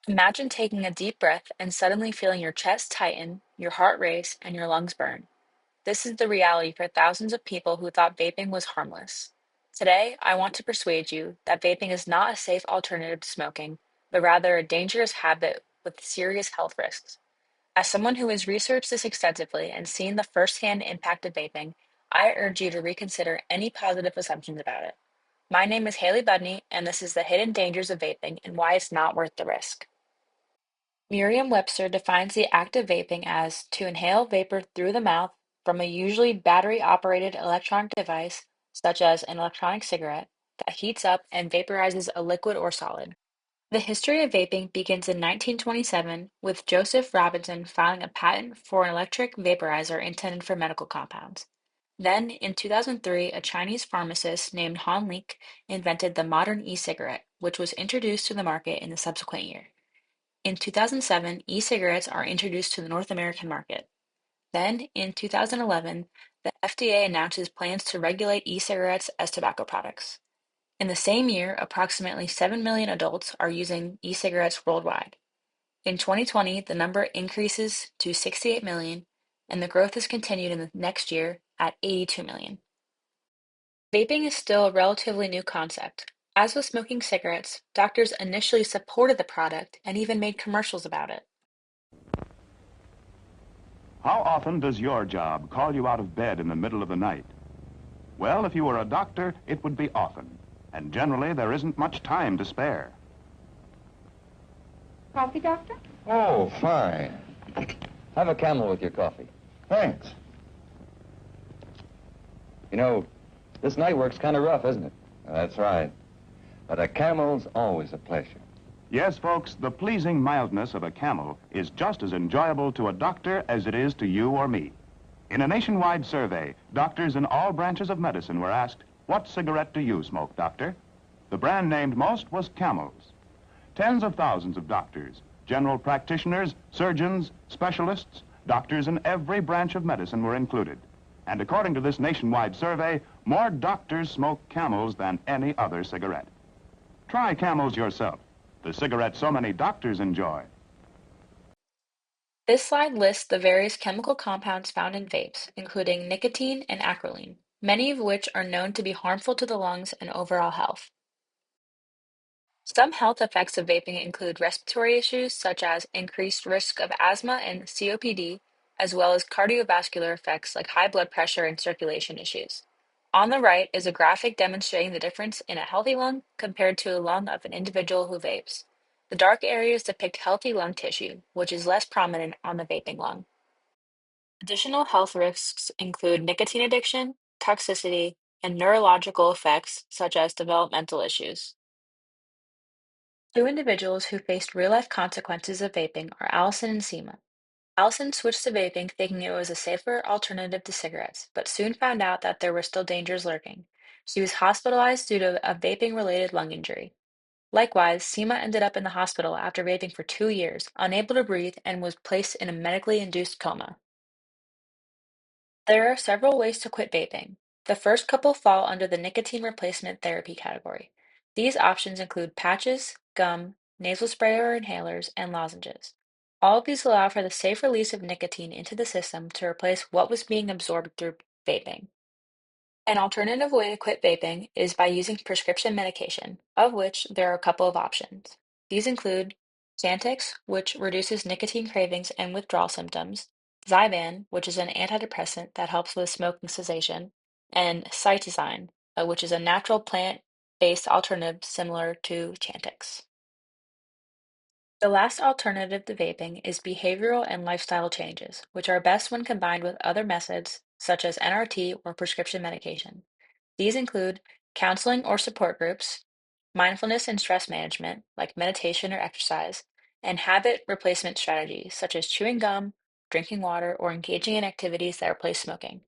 Imagine taking a deep breath and suddenly feeling your chest tighten, your heart race, and your lungs burn. This is the reality for thousands of people who thought vaping was harmless. Today, I want to persuade you that vaping is not a safe alternative to smoking, but rather a dangerous habit with serious health risks. As someone who has researched this extensively and seen the firsthand impact of vaping, I urge you to reconsider any positive assumptions about it. My name is Haley Budney, and this is the hidden dangers of vaping and why it's not worth the risk. Merriam-Webster defines the act of vaping as to inhale vapor through the mouth from a usually battery-operated electronic device, such as an electronic cigarette, that heats up and vaporizes a liquid or solid. The history of vaping begins in 1927 with Joseph Robinson filing a patent for an electric vaporizer intended for medical compounds. Then, in 2003, a Chinese pharmacist named Han Lik invented the modern e-cigarette, which was introduced to the market in the subsequent year. In 2007, e-cigarettes are introduced to the North American market. Then, in 2011, the FDA announces plans to regulate e-cigarettes as tobacco products. In the same year, approximately 7 million adults are using e-cigarettes worldwide. In 2020, the number increases to 68 million, and the growth is continued in the next year at 82 million. Vaping is still a relatively new concept. As with smoking cigarettes, doctors initially supported the product and even made commercials about it. How often does your job call you out of bed in the middle of the night? Well, if you were a doctor, it would be often. And generally, there isn't much time to spare. Coffee, Doctor? Oh, fine. Have a Camel with your coffee. Thanks. You know, this night work's kind of rough, isn't it? That's right. But a Camel's always a pleasure. Yes, folks, the pleasing mildness of a Camel is just as enjoyable to a doctor as it is to you or me. In a nationwide survey, doctors in all branches of medicine were asked, "What cigarette do you smoke, doctor?" The brand named most was Camel's. Tens of thousands of doctors, general practitioners, surgeons, specialists, doctors in every branch of medicine were included. And according to this nationwide survey, more doctors smoke Camels than any other cigarette. Try Camels yourself, the cigarette so many doctors enjoy. This slide lists the various chemical compounds found in vapes, including nicotine and acrolein, many of which are known to be harmful to the lungs and overall health. Some health effects of vaping include respiratory issues such as increased risk of asthma and COPD, as well as cardiovascular effects like high blood pressure and circulation issues. On the right is a graphic demonstrating the difference in a healthy lung compared to a lung of an individual who vapes. The dark areas depict healthy lung tissue, which is less prominent on the vaping lung. Additional health risks include nicotine addiction, toxicity, and neurological effects such as developmental issues. Two individuals who faced real-life consequences of vaping are Allison and Seema. Allison switched to vaping thinking it was a safer alternative to cigarettes, but soon found out that there were still dangers lurking. She was hospitalized due to a vaping-related lung injury. Likewise, Seema ended up in the hospital after vaping for 2 years, unable to breathe, and was placed in a medically induced coma. There are several ways to quit vaping. The first couple fall under the nicotine replacement therapy category. These options include patches, gum, nasal spray or inhalers, and lozenges. All of these allow for the safe release of nicotine into the system to replace what was being absorbed through vaping. An alternative way to quit vaping is by using prescription medication, of which there are a couple of options. These include Chantix, which reduces nicotine cravings and withdrawal symptoms, Zyban, which is an antidepressant that helps with smoking cessation, and Cytosine, which is a natural plant-based alternative similar to Chantix. The last alternative to vaping is behavioral and lifestyle changes, which are best when combined with other methods such as NRT or prescription medication. These include counseling or support groups, mindfulness and stress management, like meditation or exercise, and habit replacement strategies, such as chewing gum, drinking water, or engaging in activities that replace smoking.